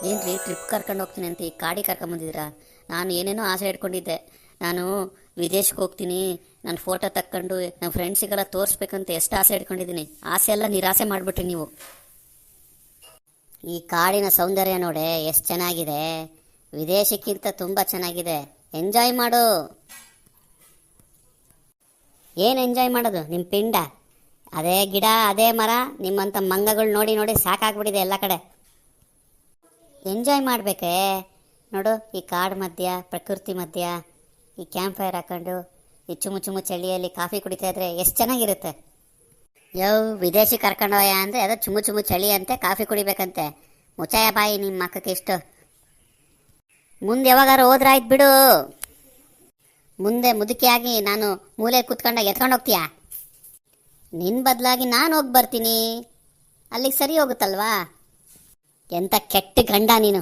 ಏನ್ರಿ ಟ್ರಿಪ್ ಕರ್ಕೊಂಡು ಹೋಗ್ತೀನಿ ಅಂತ ಈ ಕಾಡಿ ಕರ್ಕೊಂಬಂದಿದ್ದೀರಾ? ನಾನು ಏನೇನೋ ಆಸೆ ಇಟ್ಕೊಂಡಿದ್ದೆ. ನಾನು ವಿದೇಶಕ್ಕೆ ಹೋಗ್ತೀನಿ, ನನ್ನ ಫೋಟೋ ತಕ್ಕೊಂಡು ನಮ್ಮ ಫ್ರೆಂಡ್ಸಿಗೆಲ್ಲ ತೋರಿಸ್ಬೇಕಂತ ಎಷ್ಟು ಆಸೆ ಇಟ್ಕೊಂಡಿದ್ದೀನಿ. ಆಸೆ ಎಲ್ಲ ನಿರಾಸೆ ಮಾಡಿಬಿಟ್ರಿ ನೀವು. ಈ ಕಾಡಿನ ಸೌಂದರ್ಯ ನೋಡೆ ಎಷ್ಟು ಚೆನ್ನಾಗಿದೆ, ವಿದೇಶಕ್ಕಿಂತ ತುಂಬ ಚೆನ್ನಾಗಿದೆ. ಎಂಜಾಯ್ ಮಾಡು. ಏನು ಎಂಜಾಯ್ ಮಾಡೋದು? ನಿಮ್ಮ ಪಿಂಡ ಅದೇ ಗಿಡ ಅದೇ ಮರ, ನಿಮ್ಮಂಥ ಮಂಗಗಳು ನೋಡಿ ನೋಡಿ ಸಾಕಾಗ್ಬಿಟ್ಟಿದೆ ಎಲ್ಲ ಕಡೆ. ಎಂಜಾಯ್ ಮಾಡಬೇಕೇ. ನೋಡು, ಈ ಕಾಡು ಮಧ್ಯ, ಪ್ರಕೃತಿ ಮಧ್ಯ, ಈ ಕ್ಯಾಂಪ್ ಫೈರ್ ಹಾಕೊಂಡು ಈ ಚುಮು ಚುಮು ಚಳಿಯಲ್ಲಿ ಕಾಫಿ ಕುಡಿತಾ ಇದ್ರೆ ಎಷ್ಟು ಚೆನ್ನಾಗಿರುತ್ತೆ. ವಿದೇಶಿ ಕರ್ಕೊಂಡೋಯ ಅಂದರೆ ಅದು ಚುಮು ಚುಮು ಚಳಿ ಅಂತೆ, ಕಾಫಿ ಕುಡಿಬೇಕಂತೆ. ಮುಚಾಯ ಬಾಯಿ ನಿಮ್ಮ ಮಕ್ಕಕ್ಕೆ ಇಷ್ಟು. ಮುಂದೆ ಯಾವಾಗಾರು ಹೋದ್ರಾಯ್ತು ಬಿಡು. ಮುಂದೆ ಮುದುಕಿಯಾಗಿ ನಾನು ಮೂಲೆ ಕೂತ್ಕೊಂಡಾಗ ಎತ್ಕೊಂಡು ಹೋಗ್ತೀಯಾ? ನಿನ್ನ ಬದಲಾಗಿ ನಾನು ಹೋಗಿ ಬರ್ತೀನಿ, ಅಲ್ಲಿಗೆ ಸರಿ ಹೋಗುತ್ತಲ್ವಾ? ಎಂಥ ಕೆಟ್ಟ ಗಂಡ ನೀನು.